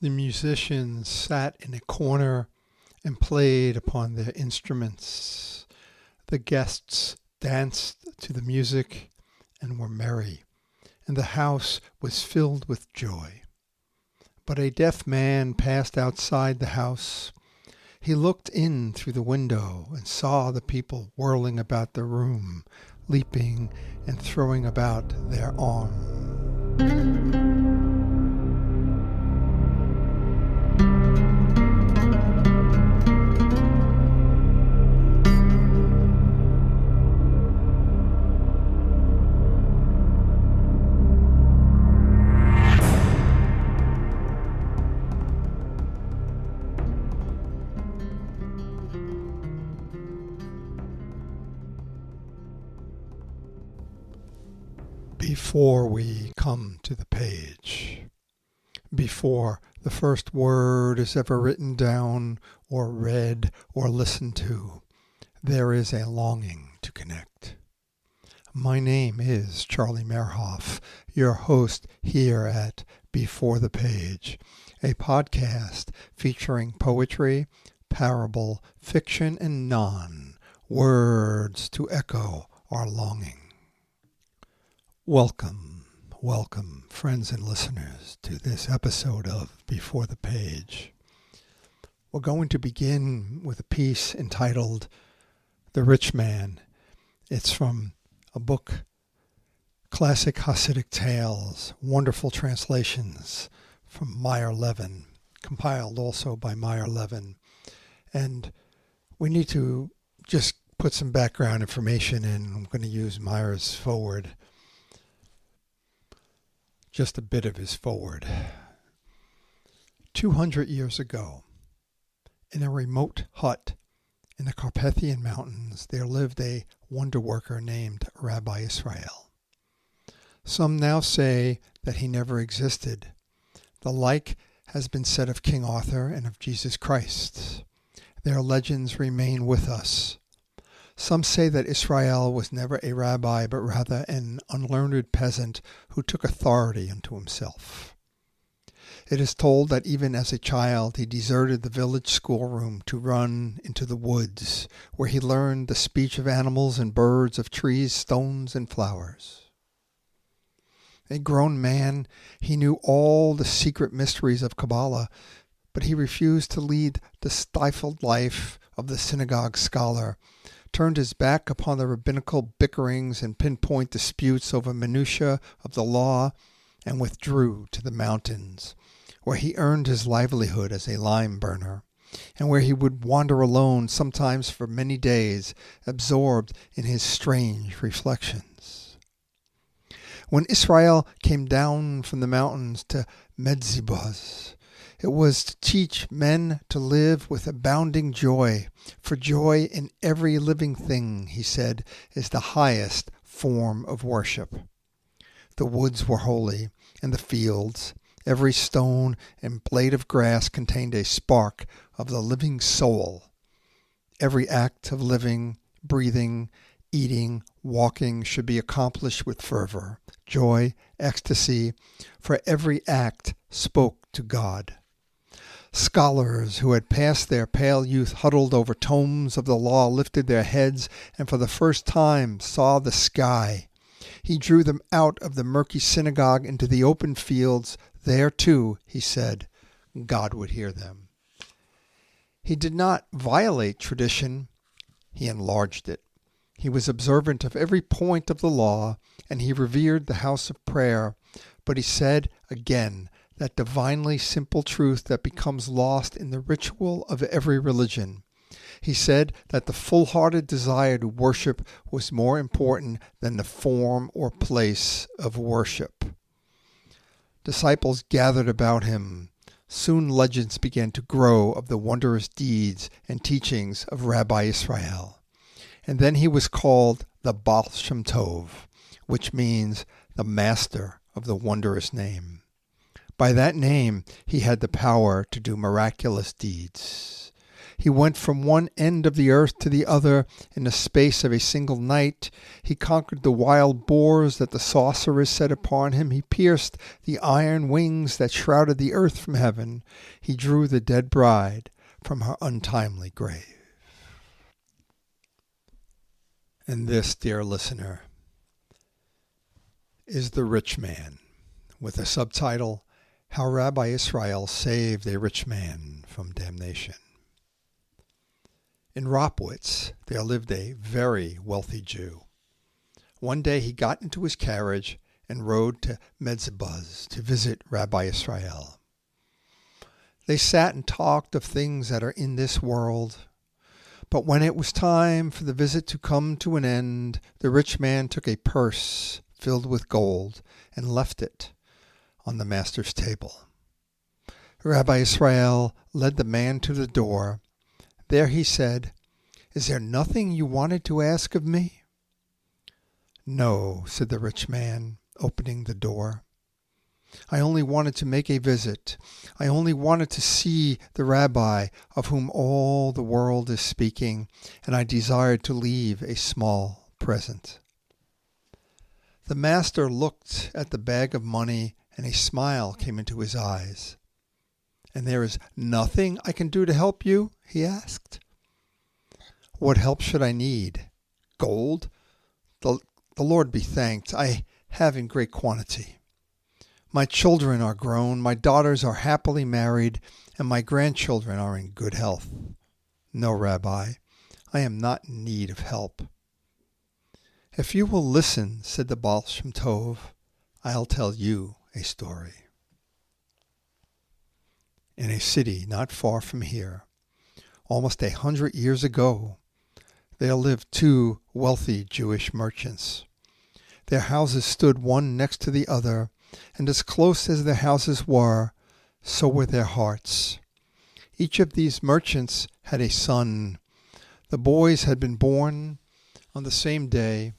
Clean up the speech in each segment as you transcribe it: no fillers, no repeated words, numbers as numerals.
The musicians sat in a corner and played upon their instruments. The guests danced to the music and were merry, and the house was filled with joy. But a deaf man passed outside the house. He looked in through the window and saw the people whirling about the room, leaping and throwing about their arms. Before we come to the page, before the first word is ever written down or read or listened to, there is a longing to connect. My name is Charlie Mehrhoff, your host here at Before the Page, a podcast featuring poetry, parable, fiction, and words to echo our longing. Welcome, friends and listeners, to this episode of Before the Page. We're going to begin with a piece entitled The Rich Man. It's from a book, Classic Hassidic Tales, wonderful translations from Meyer Levin, compiled also by Meyer Levin. And we need to just put some background information in. I'm going to use Meyer's foreword. Just a bit of his foreword. 200 years ago, in a remote hut in the Carpathian Mountains, there lived a wonder worker named Rabbi Israel. Some now say that he never existed. The like has been said of King Arthur and of Jesus Christ. Their legends remain with us. Some say that Israel was never a rabbi, but rather an unlearned peasant who took authority unto himself. It is told that even as a child he deserted the village schoolroom to run into the woods, where he learned the speech of animals and birds, of trees, stones, and flowers. A grown man, he knew all the secret mysteries of Kabbalah, but he refused to lead the stifled life of the synagogue scholar, turned his back upon the rabbinical bickerings and pinpoint disputes over minutiae of the law, and withdrew to the mountains, where he earned his livelihood as a lime burner, and where he would wander alone, sometimes for many days, absorbed in his strange reflections. When Israel came down from the mountains to Medzibaz, it was to teach men to live with abounding joy, for joy in every living thing, he said, is the highest form of worship. The woods were holy, and the fields, every stone and blade of grass contained a spark of the living soul. Every act of living, breathing, eating, walking should be accomplished with fervor, joy, ecstasy, for every act spoke to God. Scholars who had passed their pale youth huddled over tomes of the law lifted their heads and for the first time saw the sky. He drew them out of the murky synagogue into the open fields. There too, he said, God would hear them. He did not violate tradition, he enlarged it. He was observant of every point of the law, and he revered the house of prayer, but he said again that divinely simple truth that becomes lost in the ritual of every religion. He said that the full-hearted desire to worship was more important than the form or place of worship. Disciples gathered about him. Soon legends began to grow of the wondrous deeds and teachings of Rabbi Israel. And then he was called the Baal Shem Tov, which means the master of the wondrous name. By that name, he had the power to do miraculous deeds. He went from one end of the earth to the other in the space of a single night. He conquered the wild boars that the sorcerers set upon him. He pierced the iron wings that shrouded the earth from heaven. He drew the dead bride from her untimely grave. And this, dear listener, is The Rich Man, with a subtitle, How Rabbi Israel Saved a Rich Man from Damnation. In Ropwitz, there lived a very wealthy Jew. One day he got into his carriage and rode to Medzebuz to visit Rabbi Israel. They sat and talked of things that are in this world. But when it was time for the visit to come to an end, the rich man took a purse filled with gold and left it on the master's table. Rabbi Israel led the man to the door. There he said, "Is there nothing you wanted to ask of me?" "No," said the rich man, opening the door. "I only wanted to make a visit. I only wanted to see the rabbi of whom all the world is speaking, and I desired to leave a small present." The master looked at the bag of money, and a smile came into his eyes. "And there is nothing I can do to help you?" he asked. "What help should I need? Gold? The Lord be thanked, I have in great quantity. My children are grown, my daughters are happily married, and my grandchildren are in good health. No, Rabbi, I am not in need of help." "If you will listen," said the Baal Shem Tov, "I'll tell you a story." In a city not far from here, almost 100 years ago, there lived two wealthy Jewish merchants. Their houses stood one next to the other, and as close as their houses were, so were their hearts. Each of these merchants had a son. The boys had been born on the same day,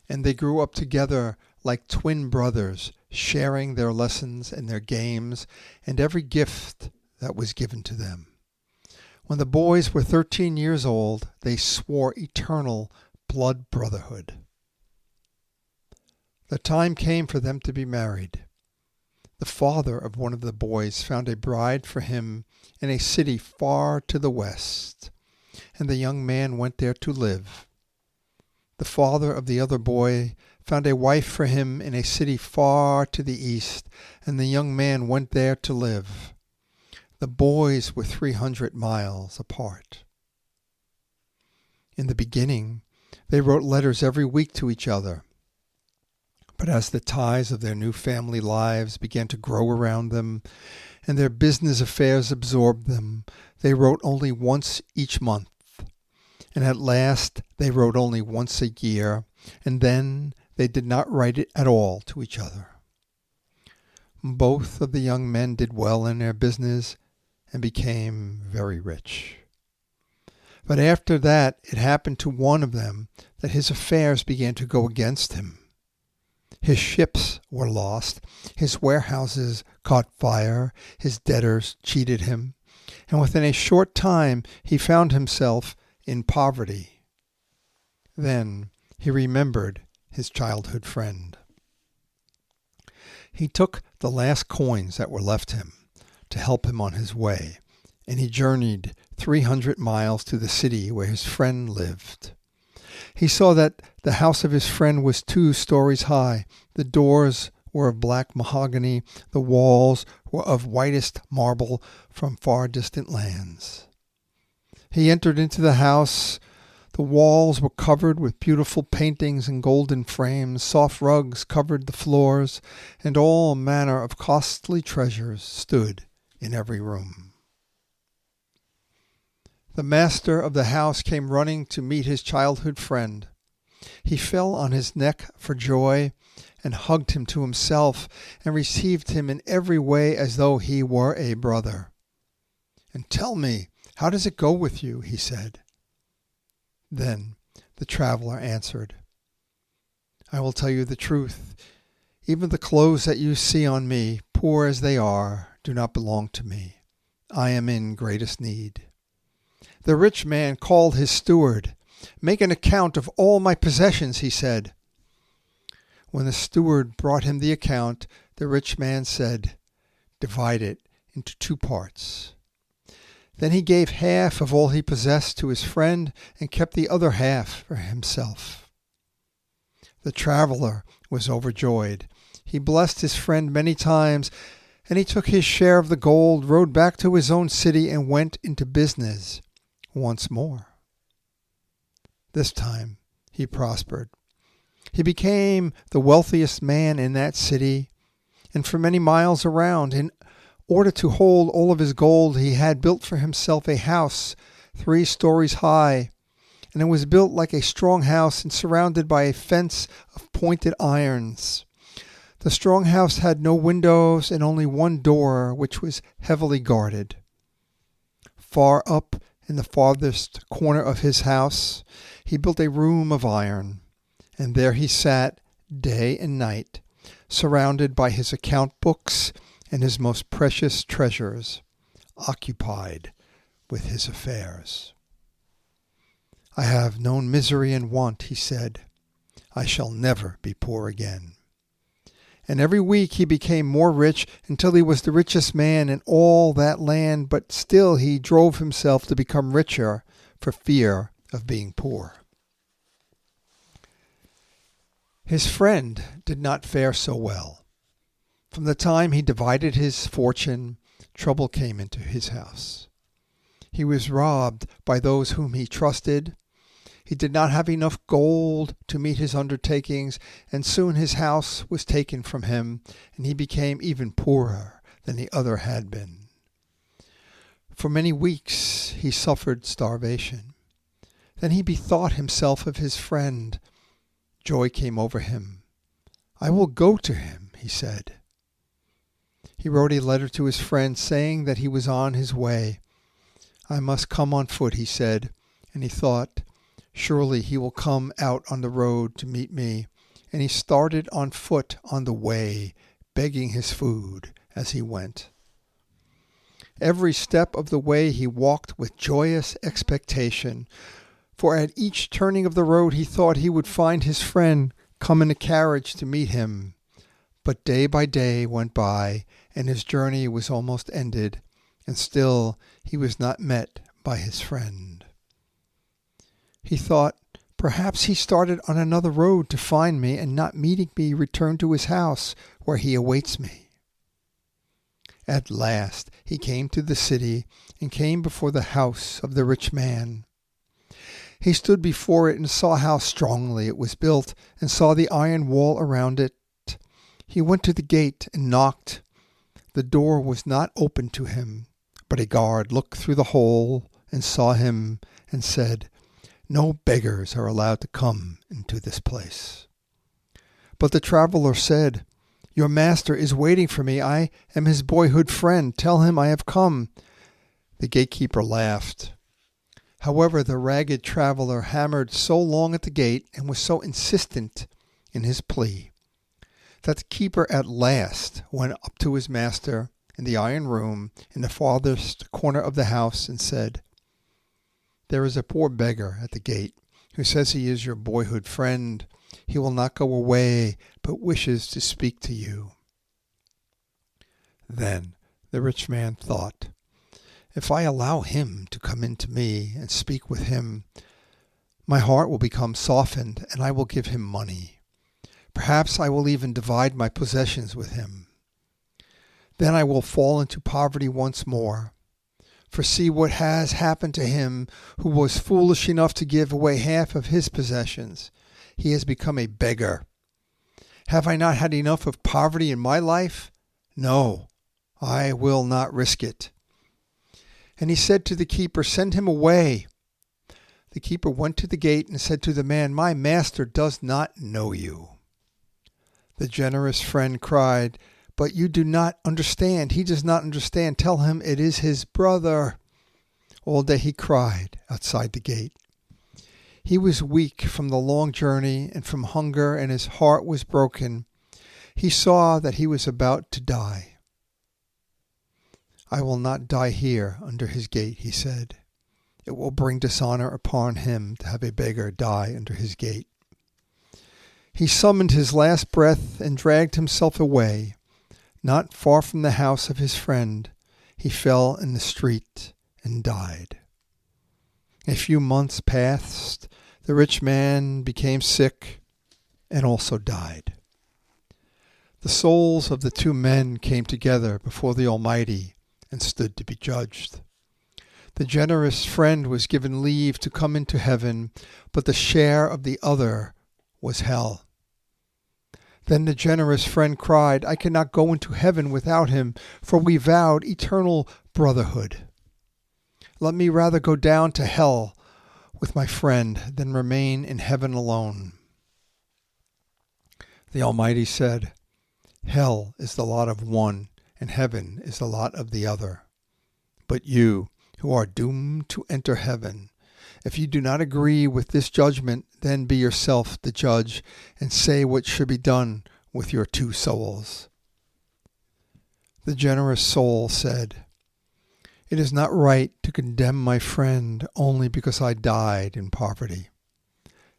and they grew up together like twin brothers, sharing their lessons and their games and every gift that was given to them. When the boys were 13 years old, they swore eternal blood brotherhood. The time came for them to be married. The father of one of the boys found a bride for him in a city far to the west, and the young man went there to live. The father of the other boy found a wife for him in a city far to the east, and the young man went there to live. The boys were 300 miles apart. In the beginning, they wrote letters every week to each other. But as the ties of their new family lives began to grow around them, and their business affairs absorbed them, they wrote only once each month. And at last they wrote only once a year, and then they did not write it at all to each other. Both of the young men did well in their business and became very rich. But after that, it happened to one of them that his affairs began to go against him. His ships were lost, his warehouses caught fire, his debtors cheated him, and within a short time he found himself in poverty. Then he remembered his childhood friend. He took the last coins that were left him to help him on his way, and he journeyed 300 miles to the city where his friend lived. He saw that the house of his friend was 2 stories high. The doors were of black mahogany. The walls were of whitest marble from far distant lands. He entered into the house. The walls were covered with beautiful paintings in golden frames. Soft rugs covered the floors, and all manner of costly treasures stood in every room. The master of the house came running to meet his childhood friend. He fell on his neck for joy and hugged him to himself and received him in every way as though he were a brother. "And tell me, how does it go with you?" he said. Then the traveler answered, "I will tell you the truth. Even the clothes that you see on me, poor as they are, do not belong to me. I am in greatest need. The rich man called his steward. "Make an account of all my possessions," he said. When the steward brought him the account, the rich man said, "Divide it into 2 parts." Then he gave half of all he possessed to his friend and kept the other half for himself. The traveler was overjoyed. He blessed his friend many times, and he took his share of the gold, rode back to his own city, and went into business once more. This time he prospered. He became the wealthiest man in that city, and for many miles around. In order to hold all of his gold, he had built for himself a house 3 stories high, and it was built like a strong house and surrounded by a fence of pointed irons. The strong house had no windows and only one door, which was heavily guarded. Far up in the farthest corner of his house, he built a room of iron, and there he sat day and night, surrounded by his account books and his most precious treasures, occupied with his affairs. "I have known misery and want," he said. "I shall never be poor again." And every week he became more rich until he was the richest man in all that land, but still he drove himself to become richer for fear of being poor. His friend did not fare so well. From the time he divided his fortune, trouble came into his house. He was robbed by those whom he trusted. He did not have enough gold to meet his undertakings, and soon his house was taken from him, and he became even poorer than the other had been. For many weeks he suffered starvation. Then he bethought himself of his friend. Joy came over him. "I will go to him," he said. He wrote a letter to his friend saying that he was on his way. "I must come on foot," he said, and he thought, "Surely he will come out on the road to meet me." And he started on foot on the way, begging his food as he went. Every step of the way he walked with joyous expectation, for at each turning of the road he thought he would find his friend come in a carriage to meet him. But day by day went by, and his journey was almost ended, and still he was not met by his friend. He thought, perhaps he started on another road to find me, and not meeting me returned to his house where he awaits me. At last he came to the city and came before the house of the rich man. He stood before it and saw how strongly it was built, and saw the iron wall around it. He went to the gate and knocked. The door was not opened to him, but a guard looked through the hole and saw him and said, "No beggars are allowed to come into this place." But the traveler said, "Your master is waiting for me. I am his boyhood friend. Tell him I have come." The gatekeeper laughed. However, the ragged traveler hammered so long at the gate and was so insistent in his plea that the keeper at last went up to his master in the iron room in the farthest corner of the house and said, "There is a poor beggar at the gate who says he is your boyhood friend. He will not go away, but wishes to speak to you." Then the rich man thought, "If I allow him to come in to me and speak with him, my heart will become softened, and I will give him money. Perhaps I will even divide my possessions with him. Then I will fall into poverty once more. For see what has happened to him who was foolish enough to give away half of his possessions. He has become a beggar. Have I not had enough of poverty in my life? No, I will not risk it." And he said to the keeper, "Send him away." The keeper went to the gate and said to the man, "My master does not know you." The generous friend cried, "But you do not understand. He does not understand. Tell him it is his brother." All day he cried outside the gate. He was weak from the long journey and from hunger, and his heart was broken. He saw that he was about to die. "I will not die here under his gate," he said. It will bring dishonor upon him to have a beggar die under his gate. He summoned his last breath and dragged himself away. Not far from the house of his friend, he fell in the street and died. A few months passed. The rich man became sick and also died. The souls of the two men came together before the Almighty and stood to be judged. The generous friend was given leave to come into heaven, but the share of the other was hell. Then the generous friend cried, I cannot go into heaven without him, for we vowed eternal brotherhood. Let me rather go down to hell with my friend than remain in heaven alone. The Almighty said, Hell is the lot of one, and heaven is the lot of the other. But you, who are doomed to enter heaven, if you do not agree with this judgment, then be yourself the judge, and say what should be done with your two souls. The generous soul said, It is not right to condemn my friend only because I died in poverty.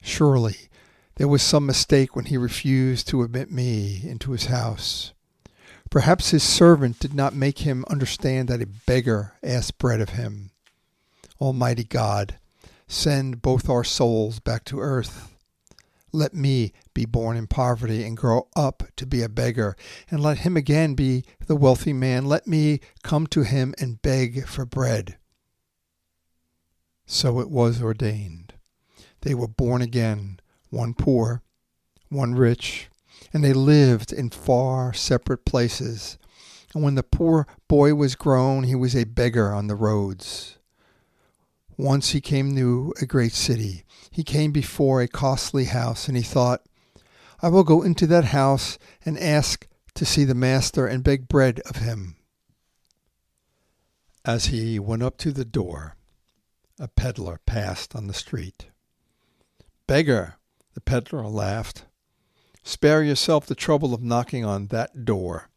Surely there was some mistake when he refused to admit me into his house. Perhaps his servant did not make him understand that a beggar asked bread of him. Almighty God, send both our souls back to earth. Let me be born in poverty and grow up to be a beggar, and let him again be the wealthy man. Let me come to him and beg for bread. So it was ordained. They were born again, one poor, one rich, and they lived in far separate places. And when the poor boy was grown, he was a beggar on the roads. Once he came to a great city. He came before a costly house, and he thought, I will go into that house and ask to see the master and beg bread of him. As he went up to the door, a peddler passed on the street. Beggar, the peddler laughed. Spare yourself the trouble of knocking on that door.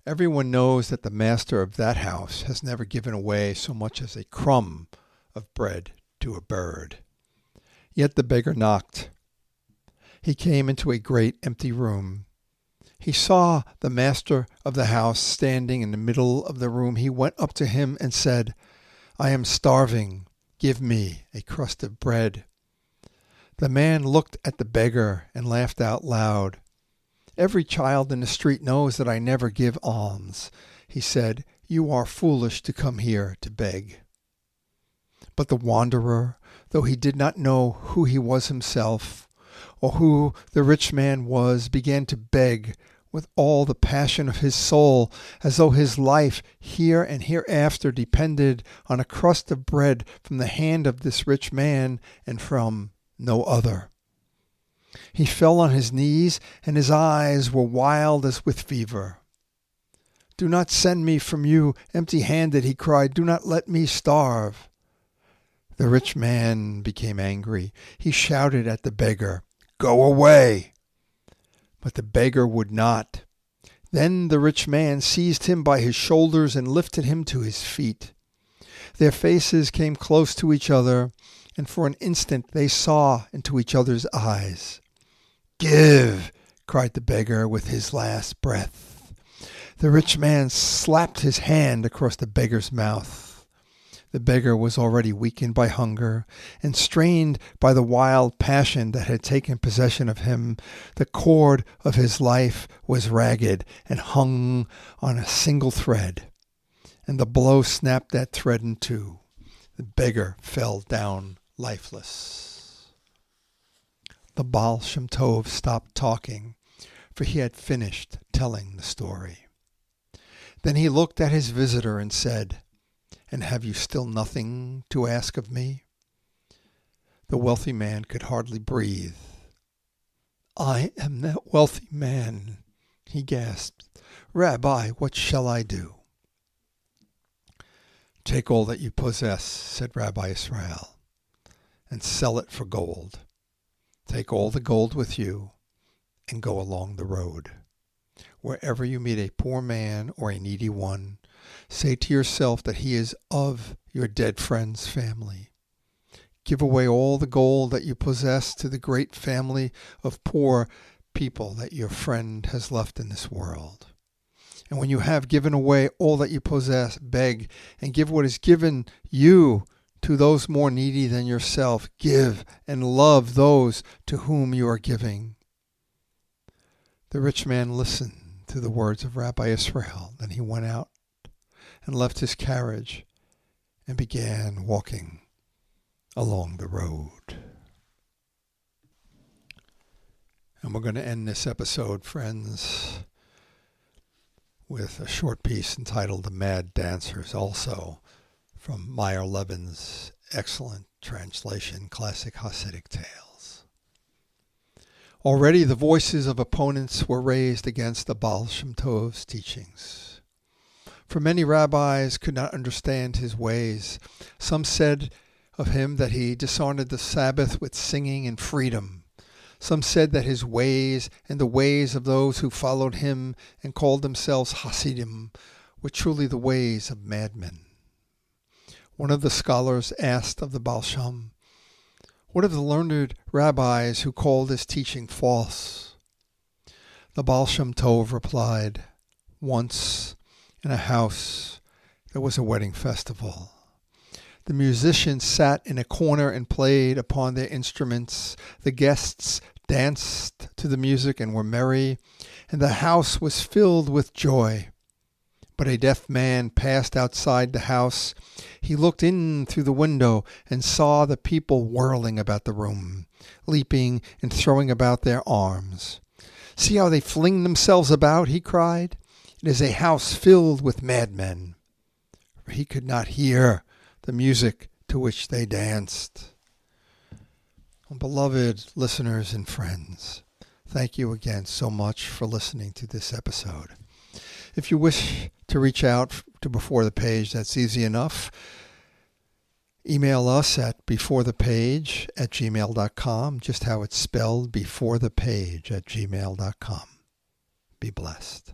Everyone knows that the master of that house has never given away so much as a crumb of bread to a bird. Yet the beggar knocked. He came into a great empty room. He saw the master of the house standing in the middle of the room. He went up to him and said, I am starving. Give me a crust of bread. The man looked at the beggar and laughed out loud. Every child in the street knows that I never give alms. He said, You are foolish to come here to beg. But the wanderer, though he did not know who he was himself, or who the rich man was, began to beg with all the passion of his soul, as though his life here and hereafter depended on a crust of bread from the hand of this rich man and from no other. He fell on his knees, and his eyes were wild as with fever. Do not send me from you empty-handed, he cried. Do not let me starve. The rich man became angry. He shouted at the beggar, Go away! But the beggar would not. Then the rich man seized him by his shoulders and lifted him to his feet. Their faces came close to each other, and for an instant they saw into each other's eyes. Give! Cried the beggar with his last breath. The rich man slapped his hand across the beggar's mouth. The beggar was already weakened by hunger and strained by the wild passion that had taken possession of him. The cord of his life was ragged and hung on a single thread, and the blow snapped that thread in two. The beggar fell down lifeless. The Baal Shem Tov stopped talking, for he had finished telling the story. Then he looked at his visitor and said, And have you still nothing to ask of me? The wealthy man could hardly breathe. I am that wealthy man, he gasped. Rabbi, what shall I do? Take all that you possess, said Rabbi Israel, and sell it for gold. Take all the gold with you and go along the road. Wherever you meet a poor man or a needy one, say to yourself that he is of your dead friend's family. Give away all the gold that you possess to the great family of poor people that your friend has left in this world. And when you have given away all that you possess, beg and give what is given you to those more needy than yourself. Give and love those to whom you are giving. The rich man listened to the words of Rabbi Israel. Then he went out and left his carriage and began walking along the road. And we're going to end this episode, friends, with a short piece entitled The Mad Dancers, also from Meyer Levin's excellent translation, Classic Hassidic Tales. Already the voices of opponents were raised against the Baal Shem Tov's teachings. For many rabbis could not understand his ways. Some said of him that he dishonored the Sabbath with singing and freedom. Some said that his ways and the ways of those who followed him and called themselves Hasidim were truly the ways of madmen. One of the scholars asked of the Baal Shem, "What of the learned rabbis who called his teaching false?" The Baal Shem Tov replied, "Once in a house there was a wedding festival. The musicians sat in a corner and played upon their instruments. The guests danced to the music and were merry, and the house was filled with joy. But a deaf man passed outside the house. He looked in through the window and saw the people whirling about the room, leaping and throwing about their arms. 'See how they fling themselves about,' he cried. 'It is a house filled with madmen.' For he could not hear the music to which they danced." Beloved listeners and friends, thank you again so much for listening to this episode. If you wish to reach out to Before the Page, that's easy enough. Email us at beforethepage@gmail.com, just how it's spelled, beforethepage@gmail.com. Be blessed.